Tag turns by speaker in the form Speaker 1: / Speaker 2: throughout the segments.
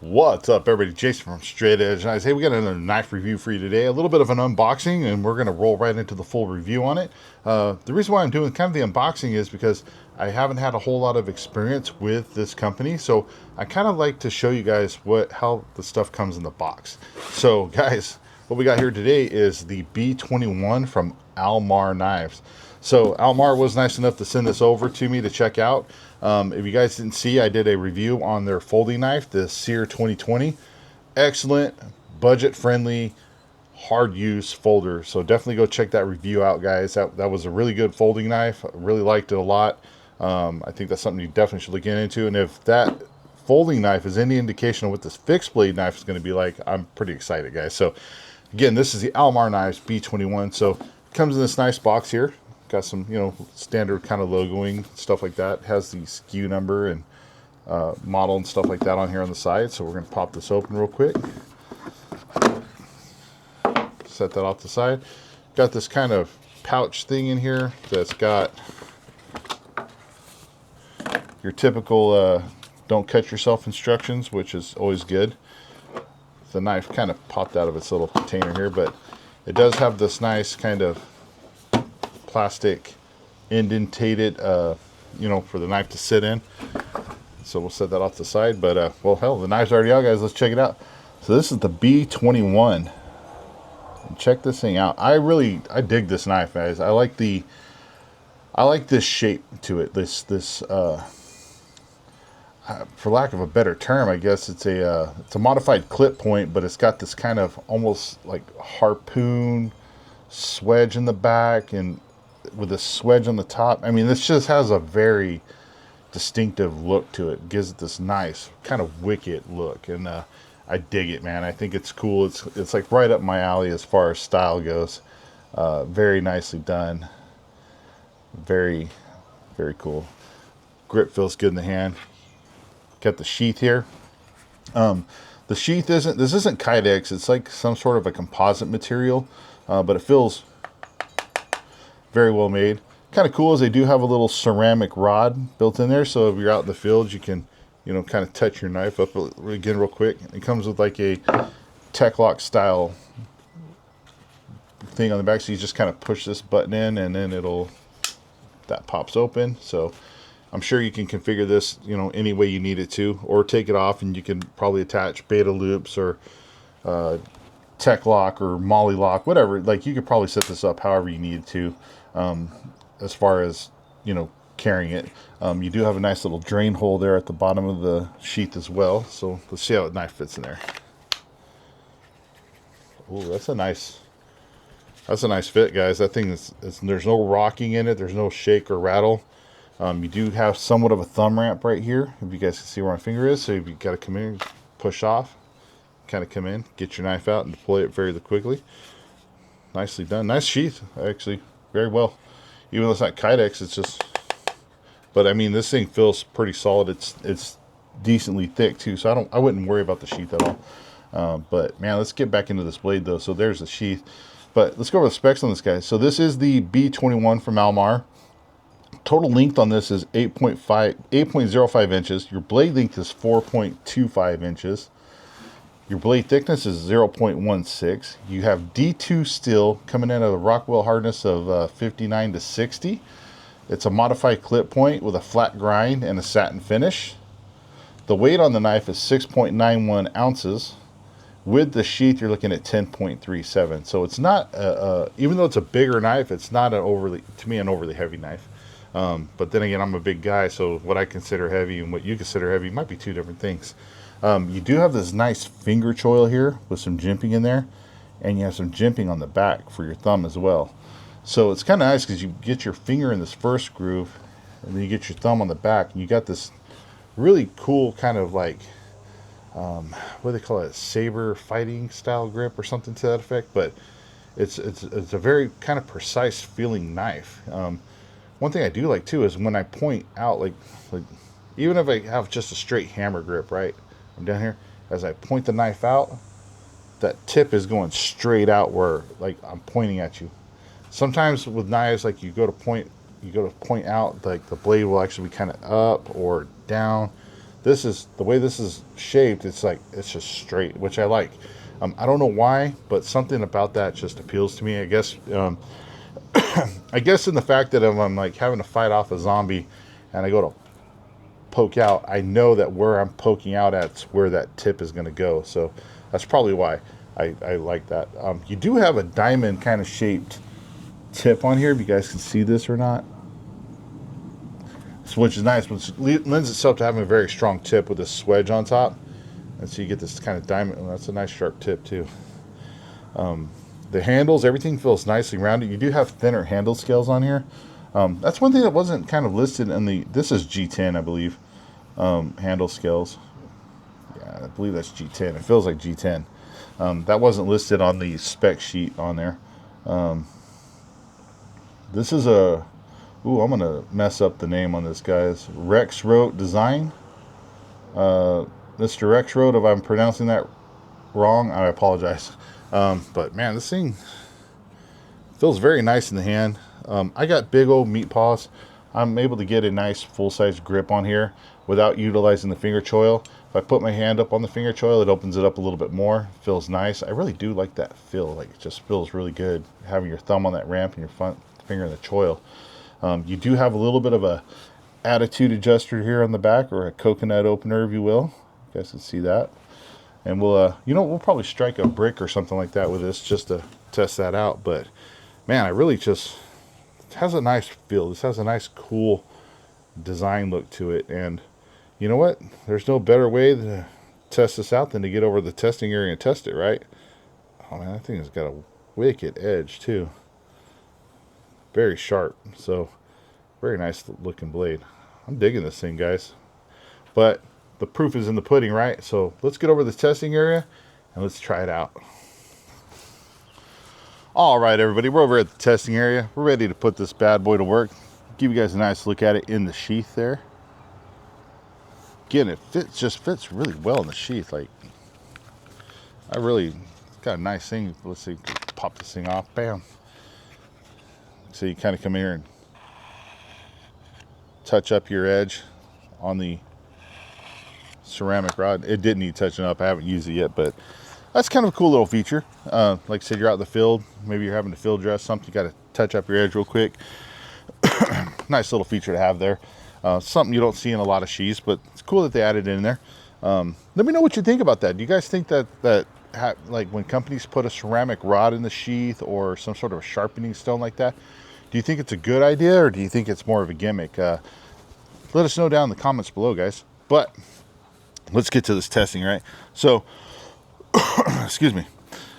Speaker 1: What's up, everybody? Jason from Straight Edge Knives. Hey, we got another knife review for you today. A little bit of an unboxing, and we're going to roll right into the full review on it. The reason why I'm doing kind of the unboxing is because I haven't had a whole lot of experience with this company, so I kind of like to show you guys how the stuff comes in the box. So, guys, what we got here today is the B21 from MAR Knives. So MAR was nice enough to send this over to me to check out. If you guys didn't see, I did a review on their folding knife, the Sear 2020. Excellent, budget-friendly, hard-use folder. So definitely go check that review out, guys. That was a really good folding knife. I really liked it a lot. I think that's something you definitely should look into. And if that folding knife is any indication of what this fixed blade knife is going to be like, I'm pretty excited, guys. So again, this is the MAR Knives B21. So it comes in this nice box here. Got some, standard kind of logoing, stuff like that. It has the SKU number and model and stuff like that on here on the side. So we're going to pop this open real quick. Set that off the side. Got this kind of pouch thing in here that's got your typical don't cut yourself instructions, which is always good. The knife kind of popped out of its little container here, but it does have this nice kind of plastic indentated for the knife to sit in. So we'll set that off the side, but well, hell, the knife's already out, guys. Let's check it out. So this is the B21. Check this thing out. I dig this knife, guys. I like this shape to it. This for lack of a better term, I guess it's a modified clip point, but it's got this kind of almost like harpoon swedge in the back and with a swedge on the top. I mean, this just has a very distinctive look to it. Gives it this nice kind of wicked look, and I dig it, man. I think it's cool. It's like right up my alley as far as style goes. Very nicely done. Very, very cool. Grip feels good in the hand. Got the sheath here. The sheath isn't Kydex. It's like some sort of a composite material, but it feels very well made. Kind of cool is they do have a little ceramic rod built in there, so if you're out in the field, you can, kind of touch your knife up again real quick. It comes with like a Tech Lock style thing on the back, so you just kind of push this button in, and then that pops open. So I'm sure you can configure this, any way you need it to, or take it off, and you can probably attach beta loops or Tech Lock or Molly Lock, whatever. Like, you could probably set this up however you need to. As far as carrying it, you do have a nice little drain hole there at the bottom of the sheath as well. So let's see how the knife fits in there. Oh, that's a nice fit, guys. That thing there's no rocking in it. There's no shake or rattle. You do have somewhat of a thumb ramp right here, if you guys can see where my finger is. So if you got to come in, push off, kind of come in, get your knife out and deploy it very quickly. Nicely done. Nice sheath, actually. Very well. Even though it's not Kydex, it's just, but I mean, this thing feels pretty solid. It's decently thick too, so I wouldn't worry about the sheath at all. But man, let's get back into this blade though. So there's the sheath, but let's go over the specs on this guy. So this is the B21 from MAR. Total length on this is 8.05 inches. Your blade length is 4.25 inches. Your blade thickness is 0.16. You have D2 steel coming in at a Rockwell hardness of 59 to 60. It's a modified clip point with a flat grind and a satin finish. The weight on the knife is 6.91 ounces. With the sheath, you're looking at 10.37. So it's not, even though it's a bigger knife, it's not an overly heavy knife. But then again, I'm a big guy, so what I consider heavy and what you consider heavy might be two different things. You do have this nice finger choil here with some jimping in there, and you have some jimping on the back for your thumb as well. So it's kind of nice because you get your finger in this first groove, and then you get your thumb on the back, and you got this really cool kind of like, what do they call it, saber fighting style grip or something to that effect. But it's a very kind of precise feeling knife. One thing I do like too is when I point out, like even if I have just a straight hammer grip, right? I'm down here. As I point the knife out, that tip is going straight out where, like, I'm pointing at you. Sometimes with knives, like, you go to point out, like, the blade will actually be kind of up or down. This is the way this is shaped. It's like, it's just straight, which I like. I don't know why, but something about that just appeals to me. I guess I guess in the fact that I'm like having to fight off a zombie and I go to poke out, I know that where I'm poking out at's where that tip is going to go. So that's probably why I like that. You do have a diamond kind of shaped tip on here, if you guys can see this or not. So, which is nice, which lends itself to having a very strong tip with this swedge on top. And so you get this kind of diamond. Well, that's a nice sharp tip too. The handles, everything feels nicely rounded. You do have thinner handle scales on here. That's one thing that wasn't kind of listed in the, this is G10, I believe, handle scales. Yeah, I believe that's G10. It feels like G10. That wasn't listed on the spec sheet on there. This is a, ooh, I'm going to mess up the name on this, guys. Rex Road Design. Mr. Rex Road, if I'm pronouncing that wrong, I apologize. But man, this thing feels very nice in the hand. I got big old meat paws. I'm able to get a nice full-size grip on here without utilizing the finger choil. If I put my hand up on the finger choil, it opens it up a little bit more. Feels nice. I really do like that feel. Like, it just feels really good having your thumb on that ramp and your front finger in the choil. You do have a little bit of a attitude adjuster here on the back, or a coconut opener, if you will. You guys can see that. And we'll, we'll probably strike a brick or something like that with this just to test that out. But man, I really just, it has a nice feel. This has a nice, cool design look to it. And you know what? There's no better way to test this out than to get over the testing area and test it, right? Oh man, that thing has got a wicked edge too. Very sharp. So very nice looking blade. I'm digging this thing, guys. But the proof is in the pudding, right? So let's get over the testing area and let's try it out. All right, everybody, we're over at the testing area. We're ready to put this bad boy to work. Give you guys a nice look at it in the sheath there. Again, it fits, just fits really well in the sheath. Like, I really got a nice thing. Let's see, pop this thing off. Bam. So you kind of come here and touch up your edge on the ceramic rod. It did need touching up. I haven't used it yet, but that's kind of a cool little feature. Like I said, you're out in the field, maybe you're having to field dress something, you got to touch up your edge real quick. Nice little feature to have there. Something you don't see in a lot of sheaths, but it's cool that they added it in there. Let me know what you think about that. Do you guys think that like when companies put a ceramic rod in the sheath or some sort of a sharpening stone like that, do you think it's a good idea, or do you think it's more of a gimmick? Let us know down in the comments below, guys. But let's get to this testing, right? So, excuse me.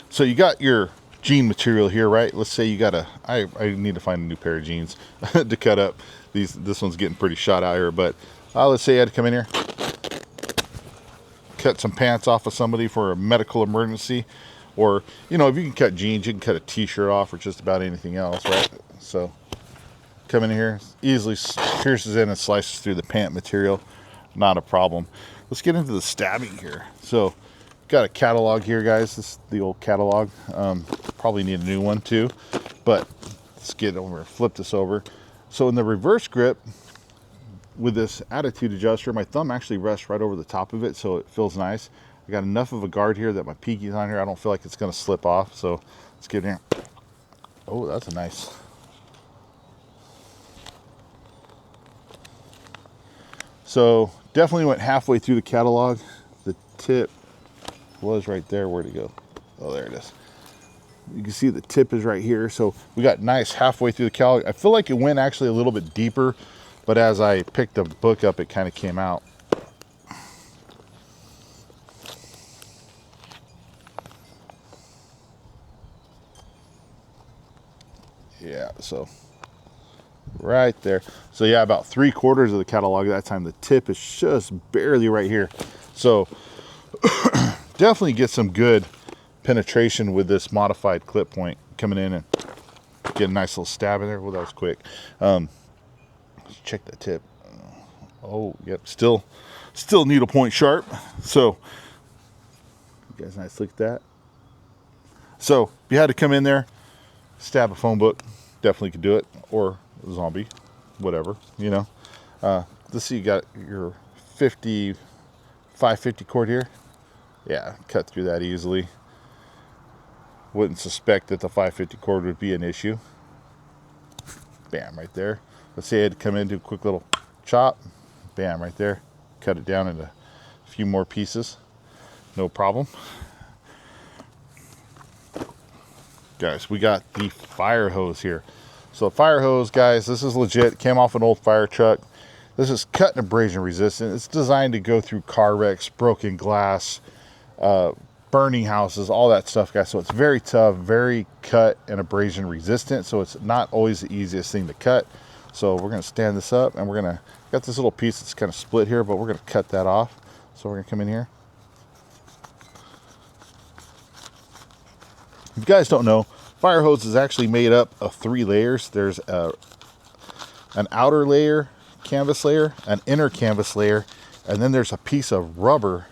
Speaker 1: So you got your jean material here, right? Let's say you got a, I need to find a new pair of jeans to cut up. This one's getting pretty shot out here, but let's say I had to come in here, cut some pants off of somebody for a medical emergency, or, you know, if you can cut jeans, you can cut a t-shirt off, or just about anything else, right? So come in here, easily pierces in and slices through the pant material, not a problem. Let's get into the stabbing here. So got a catalog here, guys. This is the old catalog. Probably need a new one too, but let's get over, flip this over. So in the reverse grip with this attitude adjuster, my thumb actually rests right over the top of it, so it feels nice. I got enough of a guard here that my pinky's on here. I don't feel like it's going to slip off. So let's get in here. Oh, that's a nice. So definitely went halfway through the catalog. The tip was right there. Where'd it go? Oh, there it is. You can see the tip is right here. So we got nice halfway through the catalog. I feel like it went actually a little bit deeper, but as I picked the book up, it kind of came out. Yeah, so right there. So yeah, about 3/4 of the catalog at that time. The tip is just barely right here. So definitely get some good penetration with this modified clip point coming in and get a nice little stab in there. Well, that was quick. Let's check that tip. Oh, yep, still needle point sharp. So you guys nice look at that. So if you had to come in there, stab a phone book, definitely could do it, or a zombie, whatever, you know. Let's see, you got your 50 550 cord here. Yeah, cut through that easily. Wouldn't suspect that the 550 cord would be an issue. Bam, right there. Let's say I had to come in and do a quick little chop. Bam, right there. Cut it down into a few more pieces. No problem. Guys, we got the fire hose here. So the fire hose, guys, this is legit. Came off an old fire truck. This is cut and abrasion resistant. It's designed to go through car wrecks, broken glass, burning houses, all that stuff, guys. So it's very tough, very cut and abrasion resistant. So it's not always the easiest thing to cut. So we're going to stand this up, and we're going to, got this little piece that's kind of split here, but we're going to cut that off. So we're going to come in here. If you guys don't know, fire hose is actually made up of 3 layers. There's an outer layer, canvas layer, an inner canvas layer, and then there's a piece of rubber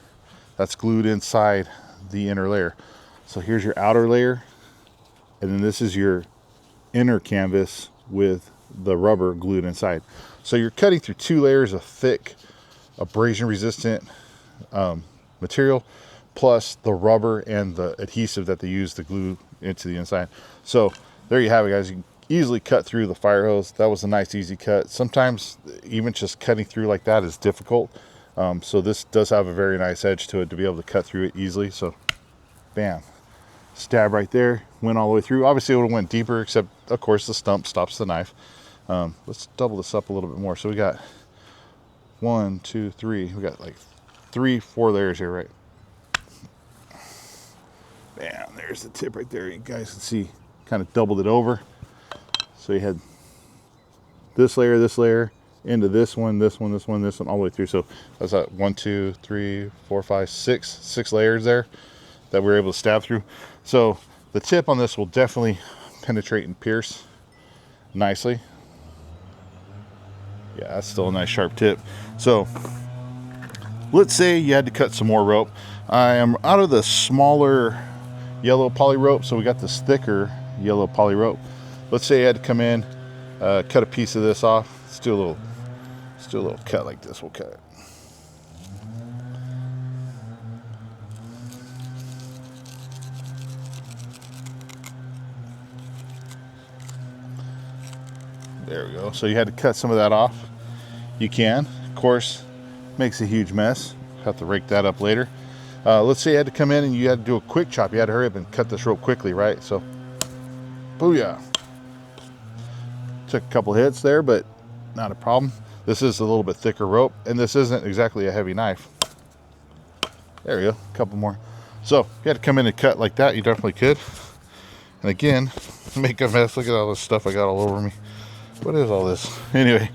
Speaker 1: that's glued inside the inner layer. So here's your outer layer, and then this is your inner canvas with the rubber glued inside. So you're cutting through 2 layers of thick abrasion resistant material, plus the rubber and the adhesive that they use to glue into the inside. So there you have it, guys. You can easily cut through the fire hose. That was a nice easy cut. Sometimes even just cutting through like that is difficult. So this does have a very nice edge to it to be able to cut through it easily. So bam, stab right there, went all the way through. Obviously it would have went deeper, except of course the stump stops the knife. Let's double this up a little bit more. So we got 1, 2, 3. We got like 3, 4 layers here, right? Bam, there's the tip right there. You guys can see, kind of doubled it over. So you had this layer, into this one, this one, this one, this one, all the way through. So that's that 1, 2, 3, 4, 5, 6 layers there that we were able to stab through. So the tip on this will definitely penetrate and pierce nicely. Yeah, that's still a nice sharp tip. So let's say you had to cut some more rope. I am out of the smaller yellow poly rope, so we got this thicker yellow poly rope. Let's say you had to come in, cut a piece of this off. Let's do a little cut like this. We'll cut it. There we go. So you had to cut some of that off. You can, of course, makes a huge mess. Have to rake that up later. Let's say you had to come in and you had to do a quick chop. You had to hurry up and cut this rope quickly, right? So, booyah. Took a couple hits there, but not a problem. This is a little bit thicker rope, and this isn't exactly a heavy knife. There we go, a couple more. So, if you had to come in and cut like that, you definitely could. And again, make a mess. Look at all this stuff I got all over me. What is all this? Anyway,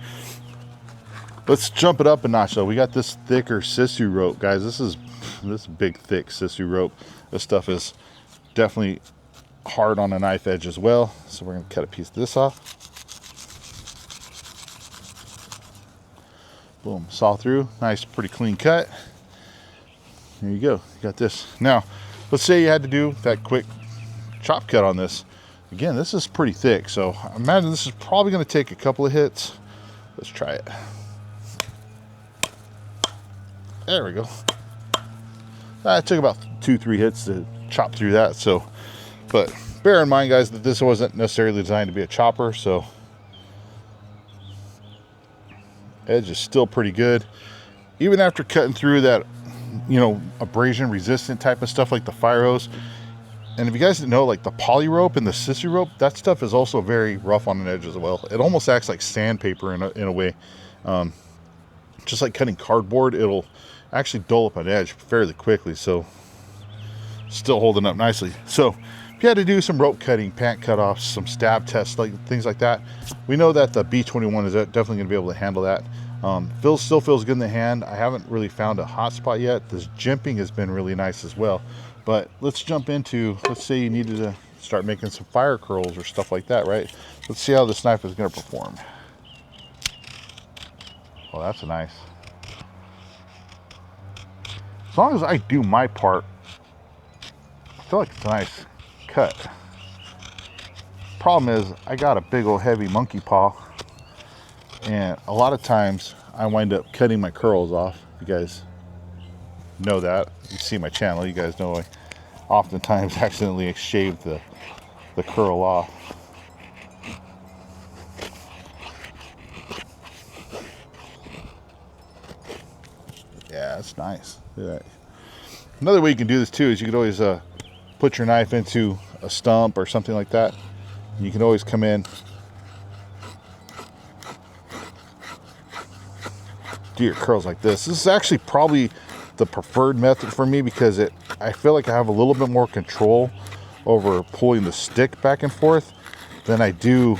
Speaker 1: let's jump it up a notch though. We got this thicker sisu rope, guys. This is big, thick sisu rope. This stuff is definitely hard on a knife edge as well. So we're gonna cut a piece of this off. Boom, saw through. Nice, pretty clean cut. There you go. You got this. Now, let's say you had to do that quick chop cut on this. Again, this is pretty thick, so I imagine this is probably going to take a couple of hits. Let's try it. There we go. It took about 2-3 hits to chop through that. So, but bear in mind, guys, that this wasn't necessarily designed to be a chopper. So, edge is still pretty good, even after cutting through that, you know, abrasion resistant type of stuff like the fire hose. And if you guys didn't know, like the poly rope and the sisu rope, that stuff is also very rough on an edge as well. It almost acts like sandpaper in a way. Just like cutting cardboard, it'll actually dull up an edge fairly quickly. So still holding up nicely. So if you had to do some rope cutting, pant cutoffs, some stab tests, like things like that, we know that the B21 is definitely going to be able to handle that. Still feels good in the hand. I haven't really found a hot spot yet. This jimping has been really nice as well. But let's jump into, let's say you needed to start making some fire curls or stuff like that, right? Let's see how this knife is going to perform. Oh, that's nice. As long as I do my part, I feel like it's a nice cut. Problem is, I got a big old heavy monkey paw, and a lot of times I wind up cutting my curls off. You guys know that. You see my channel, you guys know I oftentimes accidentally shave the curl off. Yeah, that's nice. Look at that. Another way you can do this too is you could always put your knife into a stump or something like that. You can always come in, do your curls like this. This is actually probably the preferred method for me because I feel like I have a little bit more control over pulling the stick back and forth than I do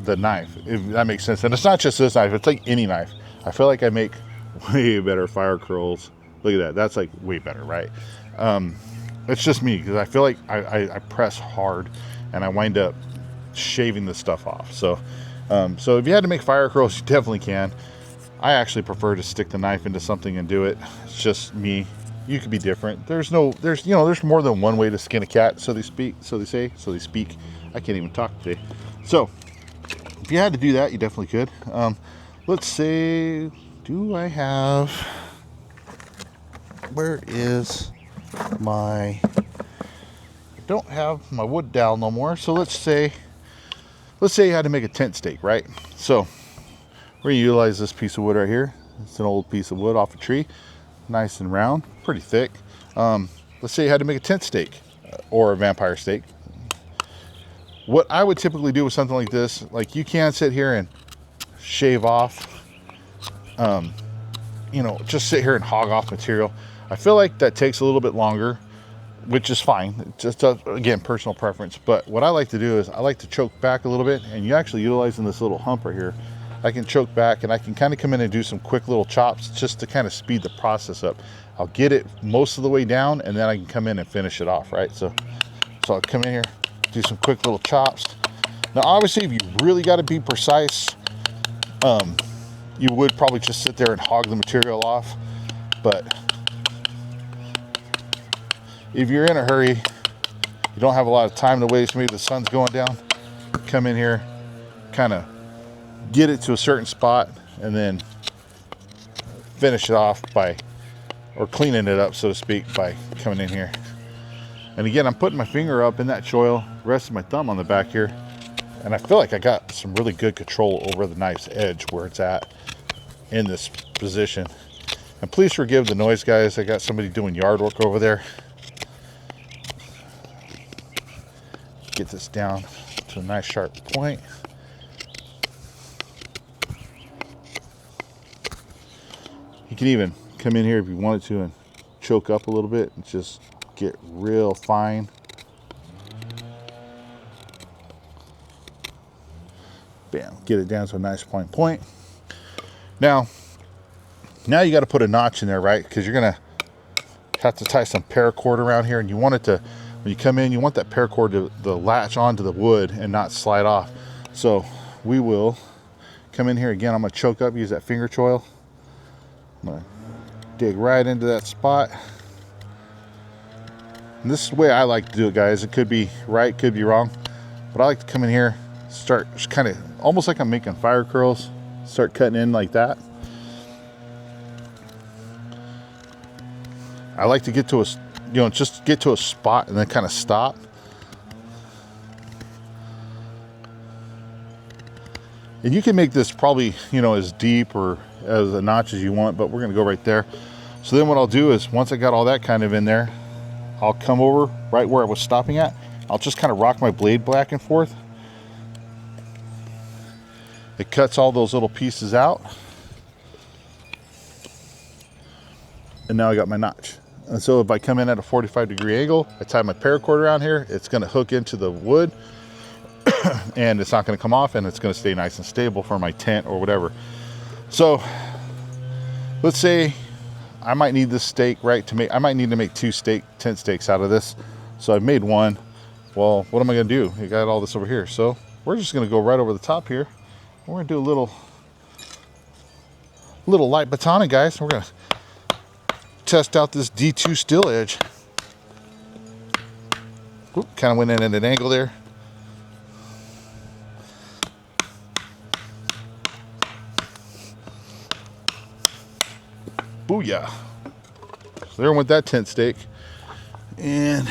Speaker 1: the knife, if that makes sense. And it's not just this knife, it's like any knife. I feel like I make way better fire curls. Look at that, that's like way better, right? It's just me, because I feel like I press hard and I wind up shaving the stuff off. So so if you had to make fire curls, you definitely can. I actually prefer to stick the knife into something and do it. It's just me. You could be different. There's more than one way to skin a cat, so they speak. I can't even talk today. So if you had to do that, you definitely could. Let's say, where is I don't have my wood dowel no more. So let's say you had to make a tent stake, right? So we're gonna utilize this piece of wood right here. It's an old piece of wood off a tree, nice and round, pretty thick. Let's say you had to make a tent stake or a vampire stake. What I would typically do with something like this, like you can sit here and shave off, just sit here and hog off material. I feel like that takes a little bit longer, which is fine. It's just, again, personal preference. But what I like to do is I like to choke back a little bit, and you actually utilizing this little hump right here, I can choke back and I can kind of come in and do some quick little chops just to kind of speed the process up. I'll get it most of the way down and then I can come in and finish it off, right? So I'll come in here, do some quick little chops. Now, obviously, if you really got to be precise, you would probably just sit there and hog the material off. But if you're in a hurry, you don't have a lot of time to waste, maybe the sun's going down, come in here, kind of get it to a certain spot, and then finish it off or cleaning it up, so to speak, by coming in here. And again, I'm putting my finger up in that choil, resting my thumb on the back here, and I feel like I got some really good control over the knife's edge where it's at in this position. And please forgive the noise, guys. I got somebody doing yard work over there. Get this down to a nice sharp point. You can even come in here if you wanted to and choke up a little bit and just get real fine. Bam, get it down to a nice point. Now you got to put a notch in there, right? Because you're gonna have to tie some paracord around here, and you want it to, when you come in, you want that paracord to latch onto the wood and not slide off. So we will come in here again. I'm gonna choke up, use that finger choil. I'm gonna dig right into that spot. And this is the way I like to do it, guys. It could be right, could be wrong, but I like to come in here, start just kind of almost like I'm making fire curls, start cutting in like that. I like to get to just get to a spot and then kind of stop. And you can make this probably, as deep or as a notch as you want, but we're gonna go right there. So then what I'll do is, once I got all that kind of in there, I'll come over right where I was stopping at. I'll just kind of rock my blade back and forth. It cuts all those little pieces out. And now I got my notch. And so if I come in at a 45-degree angle, I tie my paracord around here, it's gonna hook into the wood and it's not gonna come off, and it's gonna stay nice and stable for my tent or whatever. So let's say I might need this stake, right, I might need to make 2 tent stakes out of this. So I've made one. Well, what am I gonna do? I got all this over here. So we're just gonna go right over the top here. We're gonna do a little light batoning, guys. We're gonna test out this D2 steel edge. Kind of went in at an angle there. Booyah. there went that tent stake. And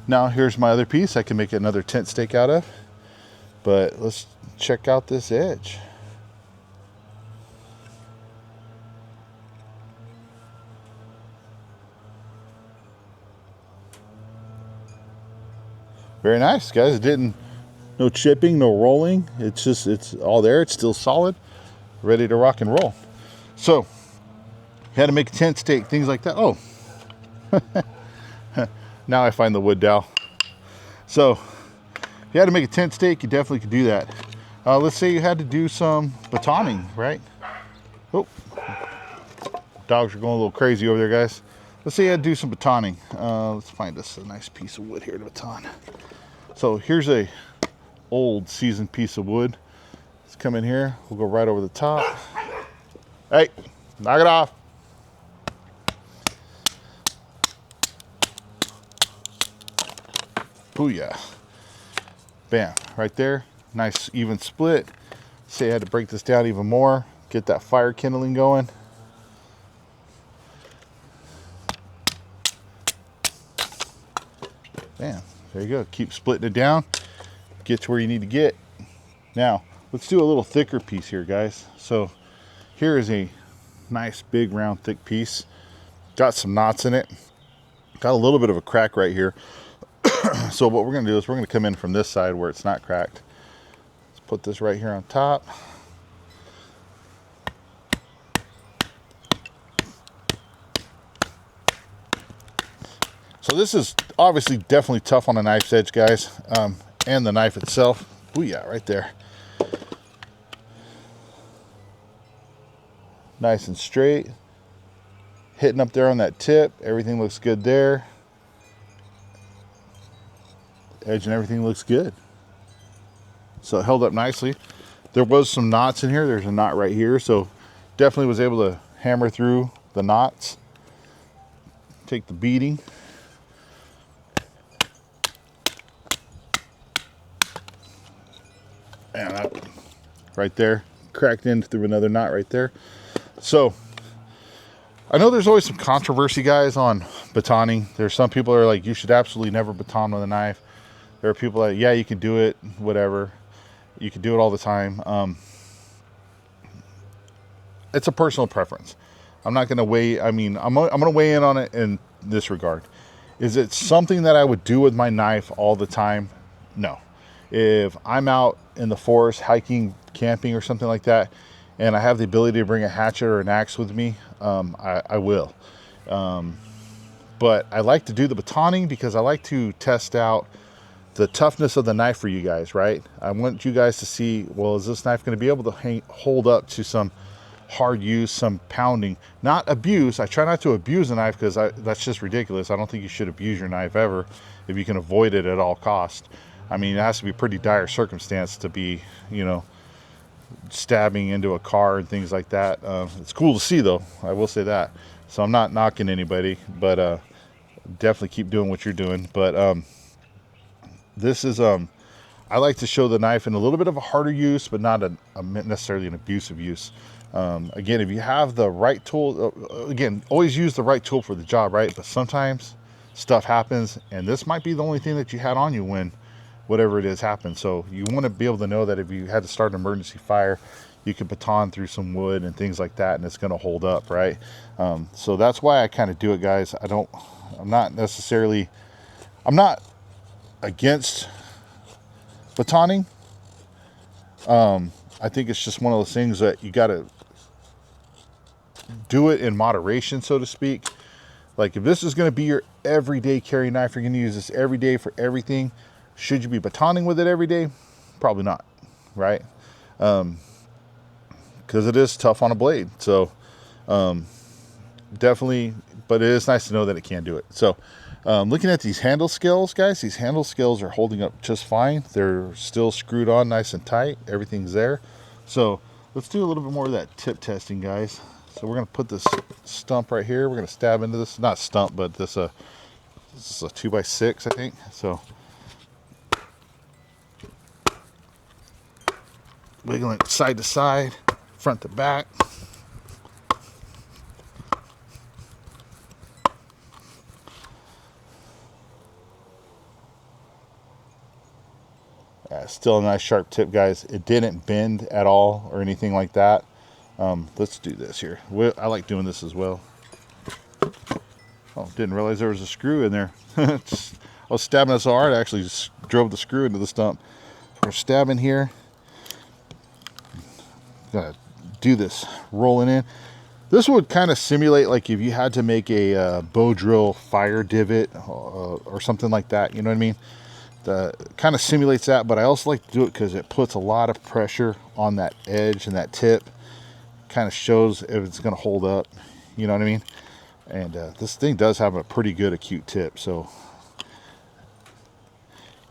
Speaker 1: now here's my other piece I can make another tent stake out of. But let's check out this edge. Very nice, guys. It didn't, no chipping, no rolling. It's just, it's all there. It's still solid, ready to rock and roll. So, had to make a tent stake, things like that. Oh, now I find the wood dowel. So, if you had to make a tent stake, you definitely could do that. Let's say you had to do some batoning, right? Oh, dogs are going a little crazy over there, guys. Let's say you had to do some batoning. Let's find us a nice piece of wood here to baton. So here's a old seasoned piece of wood. Let's come in here. We'll go right over the top. Hey, knock it off. Booyah. Bam, right there. Nice even split. Say I had to break this down even more. Get that fire kindling going. Bam, there you go. Keep splitting it down. Get to where you need to get. Now, let's do a little thicker piece here, guys. So here is a nice big round thick piece. Got some knots in it. Got a little bit of a crack right here. So what we're going to do is we're going to come in from this side where it's not cracked. Let's put this right here on top. So this is obviously definitely tough on a knife's edge, guys, and the knife itself. Booyah, right there. Nice and straight. Hitting up there on that tip. Everything looks good there. Edge and everything looks good. So it held up nicely. There was some knots in here. There's a knot right here. So definitely was able to hammer through the knots. Take the beating. And that right there, cracked in through another knot right there. So I know there's always some controversy, guys, on batoning. There's some people that are like, you should absolutely never baton with a knife. There are people that, yeah, you can do it, whatever. You can do it all the time. It's a personal preference. I'm not going to weigh, I mean, I'm going to weigh in on it in this regard. Is it something that I would do with my knife all the time? No. If I'm out in the forest hiking, camping or something like that, and I have the ability to bring a hatchet or an axe with me, I will. But I like to do the batoning because I like to test out the toughness of the knife for you guys, right? I want you guys to see, well, is this knife going to be able to hold up to some hard use, some pounding, not abuse. I try not to abuse a knife because that's just ridiculous. I don't think you should abuse your knife ever if you can avoid it at all costs. I mean, it has to be pretty dire circumstance to be, you know, stabbing into a car and things like that. It's cool to see, though. I will say that. So I'm not knocking anybody, but definitely keep doing what you're doing. But this is, I like to show the knife in a little bit of a harder use, but not necessarily an abusive use. Again, if you have the right tool, again, always use the right tool for the job, right? But sometimes stuff happens, and this might be the only thing that you had on you when whatever it is happened. So you want to be able to know that if you had to start an emergency fire, you could baton through some wood and things like that, and it's going to hold up, right? So that's why I kind of do it, guys. I'm not against batoning. I think it's just one of those things that you got to do it in moderation, so to speak. Like if this is going to be your everyday carry knife, you're going to use this every day for everything. Should you be batoning with it every day? Probably not, right? Because it is tough on a blade. So definitely, but it is nice to know that it can do it. So looking at these handle scales, guys, these handle scales are holding up just fine. They're still screwed on nice and tight. Everything's there. So let's do a little bit more of that tip testing, guys. So we're going to put this stump right here. We're going to stab into this, not stump, but this is a 2x6, I think. So wiggling side to side, front to back. Still a nice sharp tip, guys. It didn't bend at all or anything like that. Let's do this here. I like doing this as well. Oh, didn't realize there was a screw in there. I was stabbing it so hard, I actually just drove the screw into the stump. We're stabbing here. Gonna do this, rolling in. This would kind of simulate like if you had to make a bow drill fire divot or something like that. You know what I mean? Kind of simulates that, but I also like to do it because it puts a lot of pressure on that edge and that tip. Kind of shows if it's going to hold up. You know what I mean? And this thing does have a pretty good acute tip. So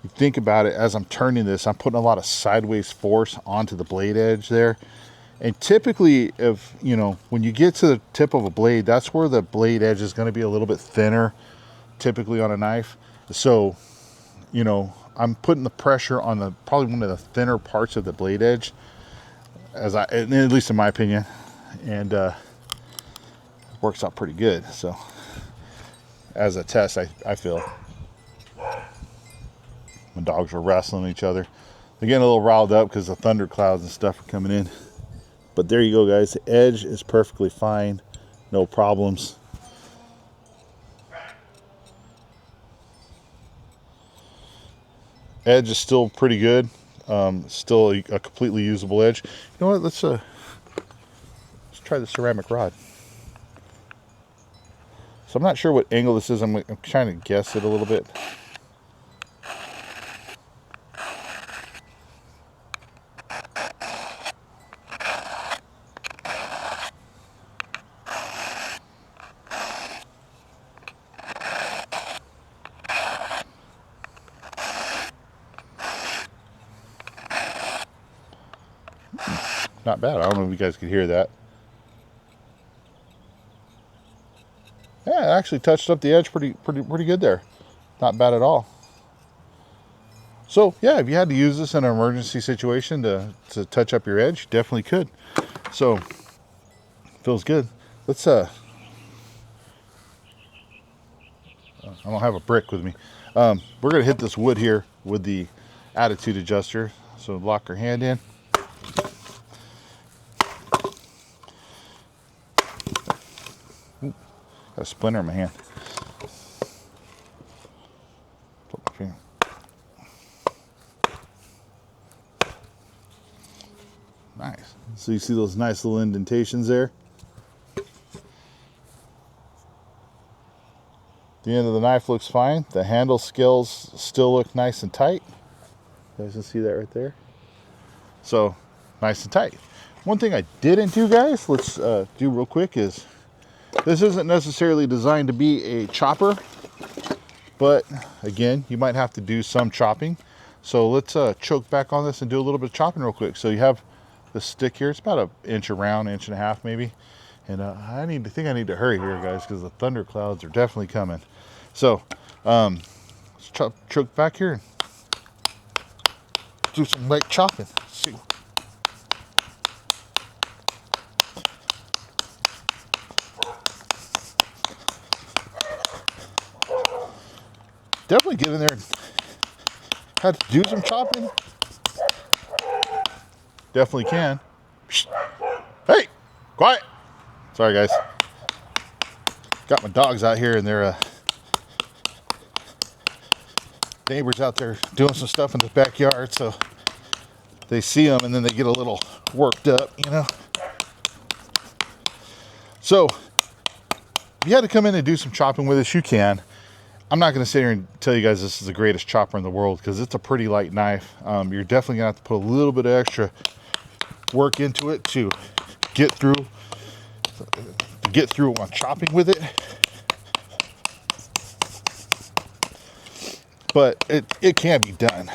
Speaker 1: you think about it, as I'm turning this, I'm putting a lot of sideways force onto the blade edge there. And typically, if you know, when you get to the tip of a blade, that's where the blade edge is going to be a little bit thinner, typically on a knife. So, you know, I'm putting the pressure on probably one of the thinner parts of the blade edge, at least in my opinion, and it works out pretty good. So, as a test, I feel. My dogs are wrestling each other. They're getting a little riled up because the thunder clouds and stuff are coming in. But there you go, guys. The edge is perfectly fine. No problems. Edge is still pretty good. Still a completely usable edge. You know what? Let's try the ceramic rod. So I'm not sure what angle this is. I'm trying to guess it a little bit. Not bad. I don't know if you guys could hear that. Yeah, it actually touched up the edge pretty good there. Not bad at all. So yeah, if you had to use this in an emergency situation to touch up your edge, definitely could. So feels good. Let's I don't have a brick with me. We're gonna hit this wood here with the attitude adjuster. So lock our hand in. Got a splinter in my hand. Put my finger. Nice. So you see those nice little indentations there. The end of the knife looks fine. The handle scales still look nice and tight. You guys can see that right there. So nice and tight. One thing I didn't do, guys, let's do real quick is, this isn't necessarily designed to be a chopper, but again, you might have to do some chopping. So let's choke back on this and do a little bit of chopping real quick. So you have the stick here. It's about an inch around, inch and a half maybe. And I need to hurry here, guys, because the thunder clouds are definitely coming. So let's choke back here and do some light chopping. Let's see. Definitely get in there and have to do some chopping. Definitely can. Hey, quiet. Sorry, guys. Got my dogs out here and they're neighbors out there doing some stuff in the backyard, so they see them and then they get a little worked up, you know. So if you had to come in and do some chopping with us, you can. I'm not going to sit here and tell you guys this is the greatest chopper in the world, because it's a pretty light knife. You're definitely going to have to put a little bit of extra work into it to get through on chopping with it. But it can be done.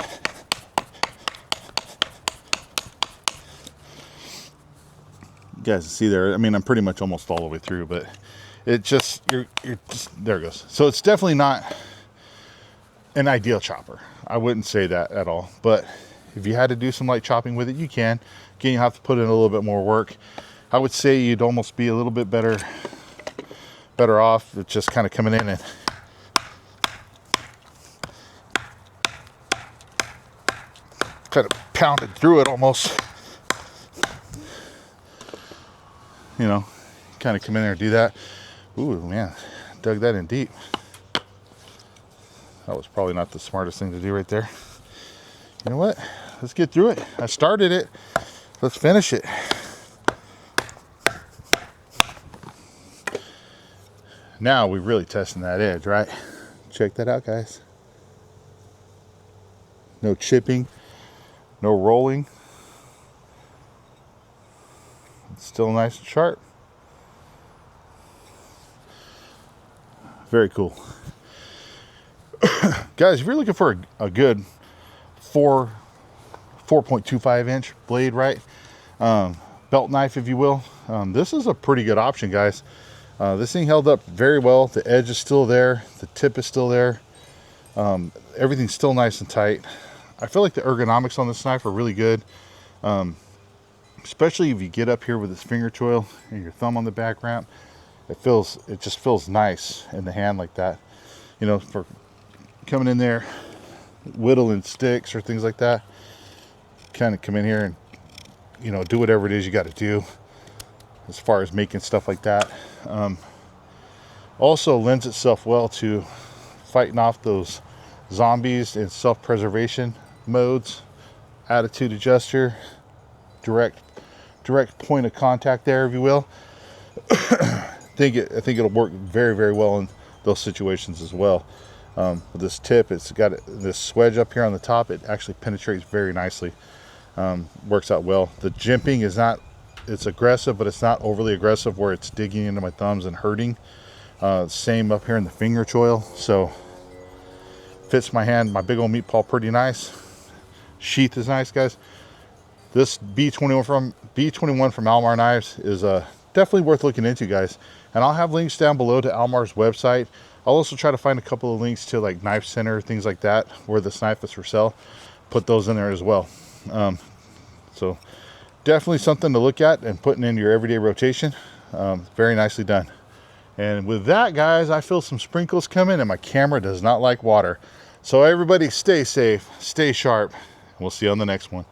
Speaker 1: You guys see there, I mean, I'm pretty much almost all the way through, but it just, you're just, there it goes. So it's definitely not an ideal chopper. I wouldn't say that at all. But if you had to do some light chopping with it, you can. Again, you have to put in a little bit more work. I would say you'd almost be a little bit better off with just kind of coming in and . kind of pounded through it almost. You know, kind of come in there and do that. Ooh, man, dug that in deep. That was probably not the smartest thing to do right there. You know what? Let's get through it. I started it. Let's finish it. Now we're really testing that edge, right? Check that out, guys. No chipping, no rolling. It's still nice and sharp. Very cool. Guys, if you're looking for a good 4.25 inch blade, right? Belt knife, if you will. This is a pretty good option, guys. This thing held up very well. The edge is still there. The tip is still there. Everything's still nice and tight. I feel like the ergonomics on this knife are really good. Especially if you get up here with this finger choil and your thumb on the back ramp. It just feels nice in the hand like that. You know, for coming in there, whittling sticks or things like that. Kind of come in here and, you know, do whatever it is you got to do as far as making stuff like that. Also lends itself well to fighting off those zombies in self-preservation modes. Attitude adjuster, direct point of contact there, if you will. I think it'll work very, very well in those situations as well. With this tip, it's got this swedge up here on the top. It actually penetrates very nicely. Works out well. The jimping is not, it's aggressive, but it's not overly aggressive where it's digging into my thumbs and hurting. Same up here in the finger choil. So fits my hand, my big old meat paw pretty nice. Sheath is nice, guys. This B21 from MAR Knives is definitely worth looking into, guys. And I'll have links down below to Almar's website. I'll also try to find a couple of links to like Knife Center, things like that, where this knife is for sale. Put those in there as well. So definitely something to look at and putting in your everyday rotation. Very nicely done. And with that, guys, I feel some sprinkles coming, and my camera does not like water. So everybody stay safe, stay sharp, and we'll see you on the next one.